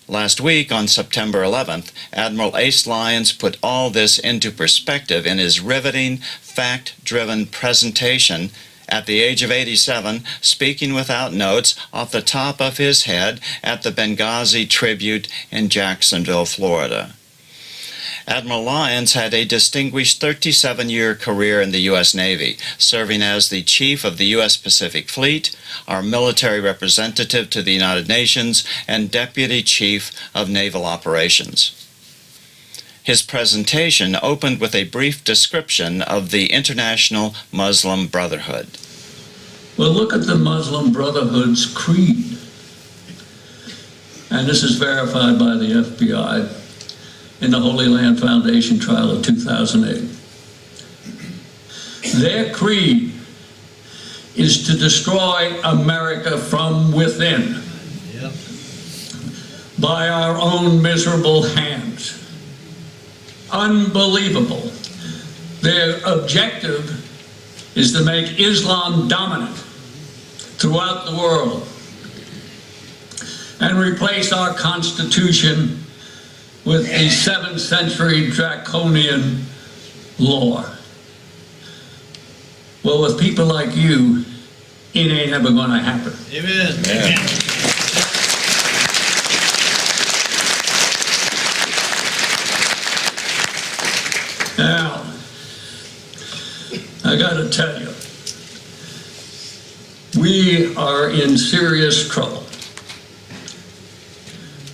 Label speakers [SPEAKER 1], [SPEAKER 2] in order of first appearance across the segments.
[SPEAKER 1] Last week, on September 11th, Admiral Ace Lyons put all this into perspective in his riveting, fact-driven presentation at the age of 87, speaking without notes off the top of his head at the Benghazi tribute in Jacksonville, Florida. Admiral Lyons had a distinguished 37-year career in the U.S. Navy, serving as the Chief of the U.S. Pacific Fleet, our military representative to the United Nations, and Deputy Chief of Naval Operations. His presentation opened with a brief description of the International Muslim Brotherhood.
[SPEAKER 2] Well, look at the Muslim Brotherhood's creed. And this is verified by the FBI in the Holy Land Foundation trial of 2008. Their creed is to destroy America from within by our own miserable hands. Unbelievable. Their objective is to make Islam dominant throughout the world and replace our Constitution with a 7th century draconian law. Well, with people like you, it ain't ever going to happen.
[SPEAKER 3] Amen.
[SPEAKER 1] Amen.
[SPEAKER 2] Now, I got to tell you, we are in serious trouble.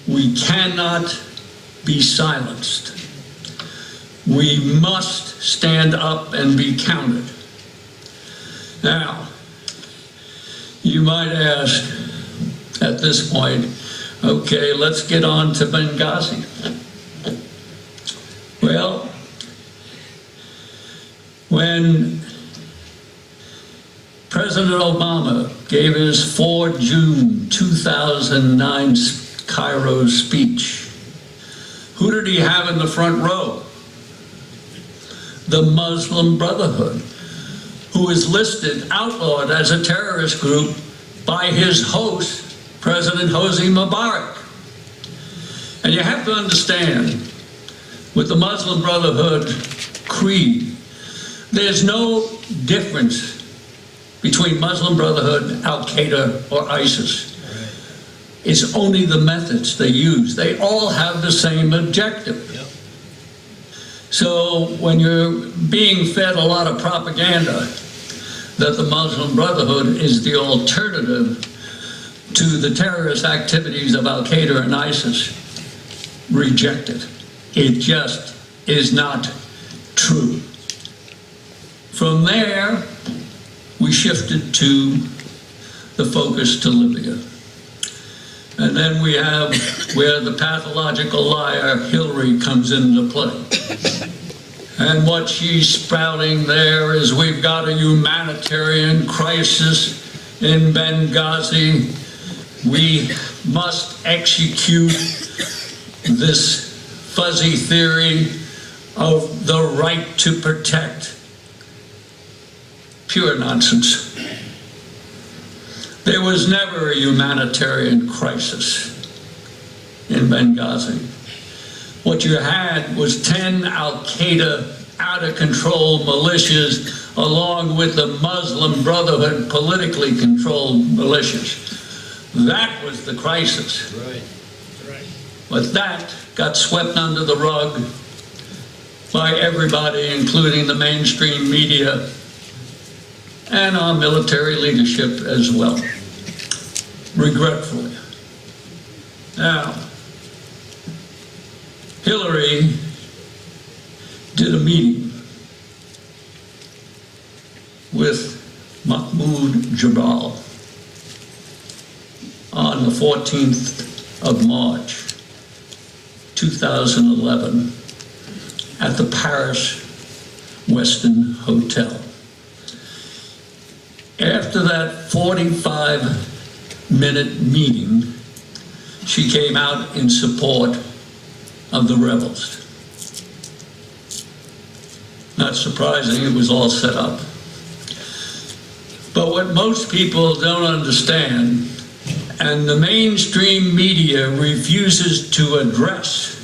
[SPEAKER 2] We cannot be silenced. We must stand up and be counted. Now, you might ask at this point, okay, let's get on to Benghazi. Well, when President Obama gave his 4 June 2009 Cairo speech, who did he have in the front row? The Muslim Brotherhood, who is listed, outlawed as a terrorist group by his host, President Hosni Mubarak. And you have to understand, with the Muslim Brotherhood creed, there's no difference between Muslim Brotherhood, Al-Qaeda, or ISIS. It's only the methods they use. They all have the same objective. Yep. So when you're being fed a lot of propaganda that the Muslim Brotherhood is the alternative to the terrorist activities of Al-Qaeda and ISIS, reject it. It just is not true. From there, we shifted to the focus to Libya. And then we have where the pathological liar Hillary comes into play. And what she's spouting there is we've got a humanitarian crisis in Benghazi. We must execute this fuzzy theory of the right to protect. Pure nonsense. There was never a humanitarian crisis in Benghazi. What you had was 10 Al-Qaeda out-of-control militias along with the Muslim Brotherhood politically controlled militias. That was the crisis.
[SPEAKER 3] Right.
[SPEAKER 2] But that got swept under the rug by everybody, including the mainstream media and our military leadership as well, regretfully. Now, Hillary did a meeting with Mahmoud Jibril on the 14th of March, 2011, at the Paris Westin Hotel. After that 45-minute meeting, she came out in support of the rebels. Not surprising, it was all set up. But what most people don't understand, and the mainstream media refuses to address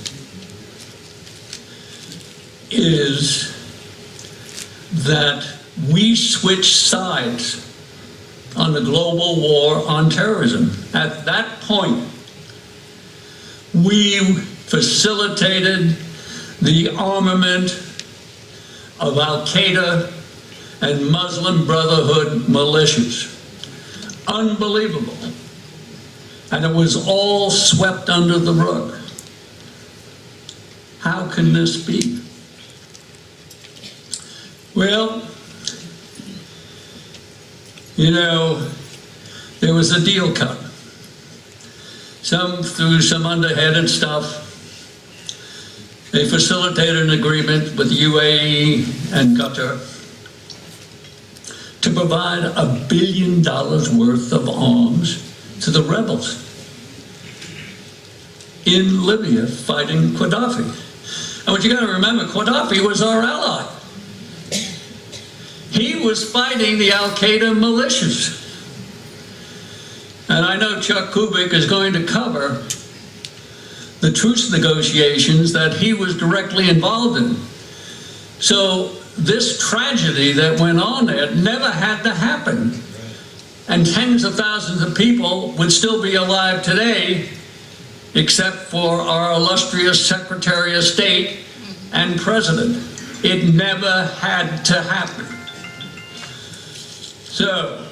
[SPEAKER 2] is that we switched sides on the global war on terrorism. At that point, we facilitated the armament of Al-Qaeda and Muslim Brotherhood militias. Unbelievable. And it was all swept under the rug. How can this be? Well, you know, there was a deal cut. Through some underhanded stuff, they facilitated an agreement with the UAE and Qatar to provide $1 billion worth of arms to the rebels in Libya fighting Gaddafi. And what you got to remember, Gaddafi was our ally. He was fighting the Al-Qaeda militias. And I know Chuck Kubik is going to cover the truce negotiations that he was directly involved in. So this tragedy that went on there never had to happen. And tens of thousands of people would still be alive today, except for our illustrious Secretary of State and President. It never had to happen. So,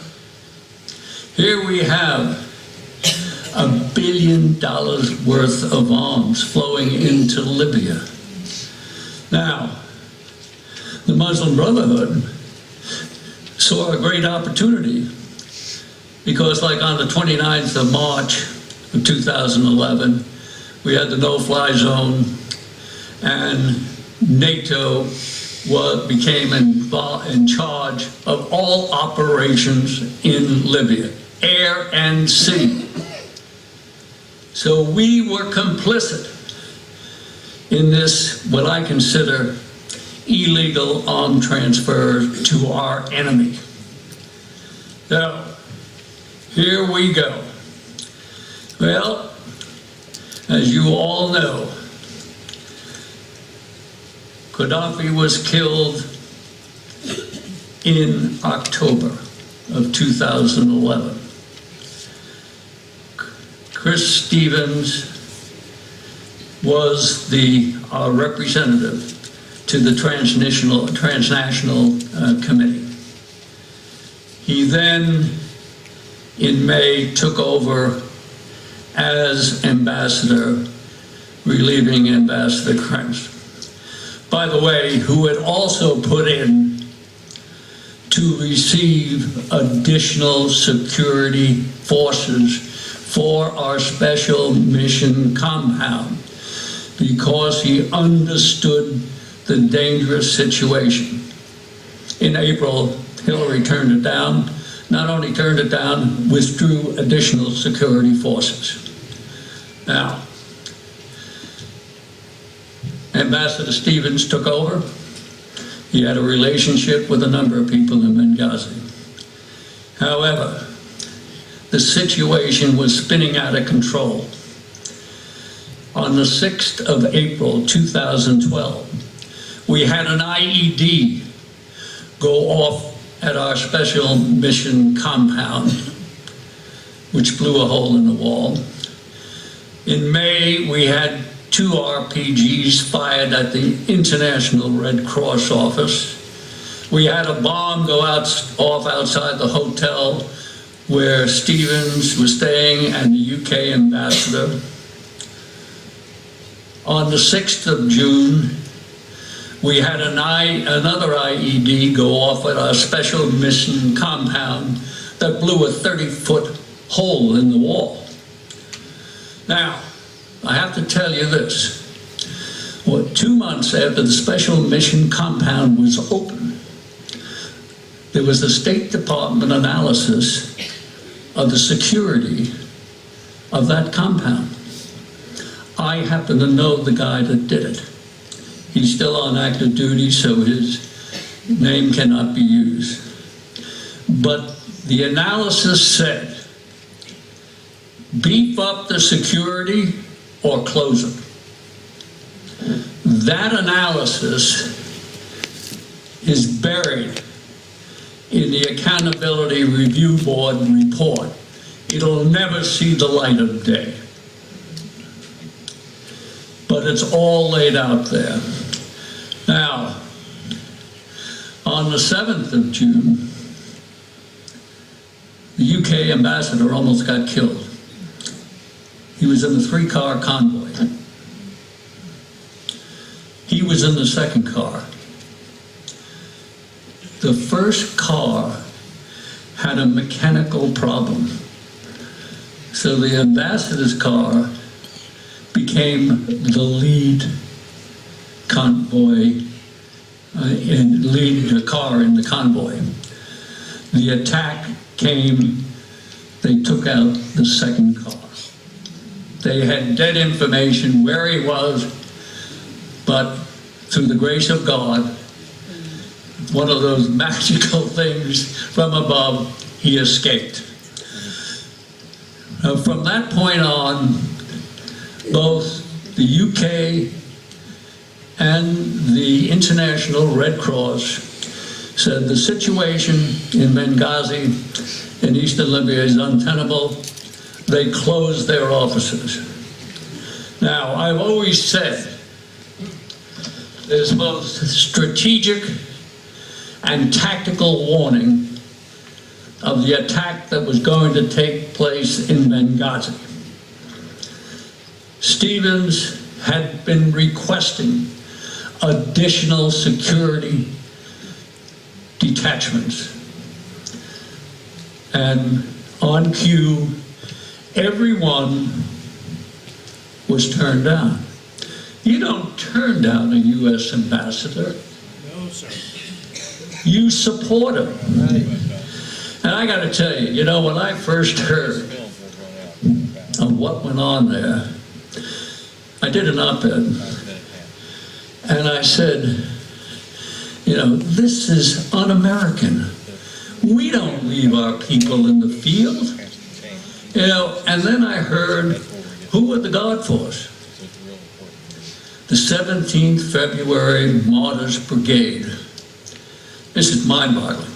[SPEAKER 2] here we have $1 billion worth of arms flowing into Libya. Now, the Muslim Brotherhood saw a great opportunity because, like on the 29th of March of 2011, we had the no-fly zone, and NATO became in charge of all operations in Libya, air and sea. So we were complicit in this, what I consider, illegal arm transfer to our enemy. So, here we go. Well, as you all know, Gaddafi was killed in October of 2011. Chris Stevens was the representative to the transnational committee. He then, in May, took over as ambassador, relieving Ambassador Krenz. By the way, who had also put in to receive additional security forces for our special mission compound because he understood the dangerous situation. In April, Hillary turned it down. Not only turned it down, withdrew additional security forces. Now, Ambassador Stevens took over. He had a relationship with a number of people in Benghazi. However, the situation was spinning out of control. On the 6th of April, 2012, we had an IED go off at our special mission compound, which blew a hole in the wall. In May, we had 2 RPGs fired at the International Red Cross office. We had a bomb go off outside the hotel where Stevens was staying and the UK ambassador. On the 6th of June, we had another IED go off at our special mission compound that blew a 30-foot hole in the wall. Now, I have to tell you this. Well, 2 months after the special mission compound was open, there was a State Department analysis of the security of that compound. I happen to know the guy that did it. He's still on active duty, so his name cannot be used. But the analysis said beef up the security or close it. That analysis is buried in the Accountability Review Board report. It'll never see the light of day. But it's all laid out there. Now, on the 7th of June, the UK ambassador almost got killed. He was in a 3-car convoy. He was in the second car. The first car had a mechanical problem. So the ambassador's car became the lead convoy, and lead car in the convoy. The attack came, they took out the second car. They had dead information where he was, but through the grace of God, one of those magical things from above, he escaped. From that point on, both the UK and the International Red Cross said the situation in Benghazi in eastern Libya is untenable. They closed their offices. Now, I've always said there's both strategic and tactical warning of the attack that was going to take place in Benghazi. Stevens had been requesting additional security detachments. And on cue, everyone was turned down. You don't turn down a U.S. ambassador.
[SPEAKER 3] No, sir.
[SPEAKER 2] You support him. Right. And I got to tell you, when I first heard of what went on there, I did an op-ed, and I said, this is un-American. We don't leave our people in the field. And then I heard, who were the God Force? The 17th February Martyrs Brigade. This is mind-boggling.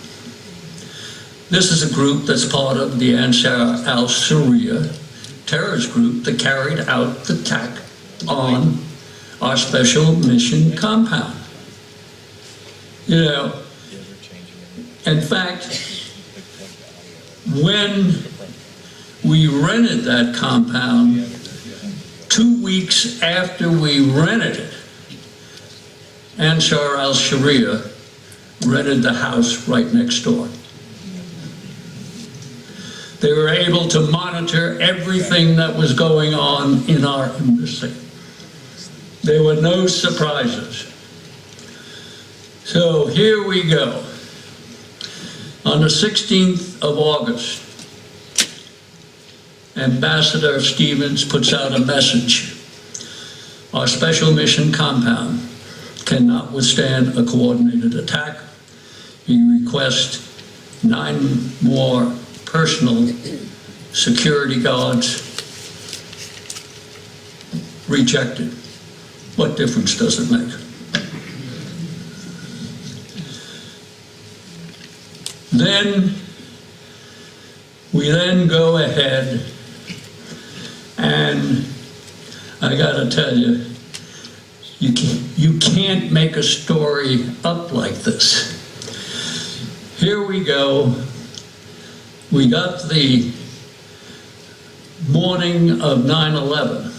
[SPEAKER 2] This is a group that's part of the Ansar al-Sharia terrorist group that carried out the attack on our special mission compound. In fact, when we rented that compound, 2 weeks after we rented it, Ansar al-Sharia rented the house right next door. They were able to monitor everything that was going on in our embassy. There were no surprises. So here we go. On the 16th of August, Ambassador Stevens puts out a message. Our special mission compound cannot withstand a coordinated attack. He requests 9 more personal security guards. Rejected. What difference does it make? Then we go ahead, and I gotta tell you, you can't make a story up like this. Here we go. We got the morning of 9/11.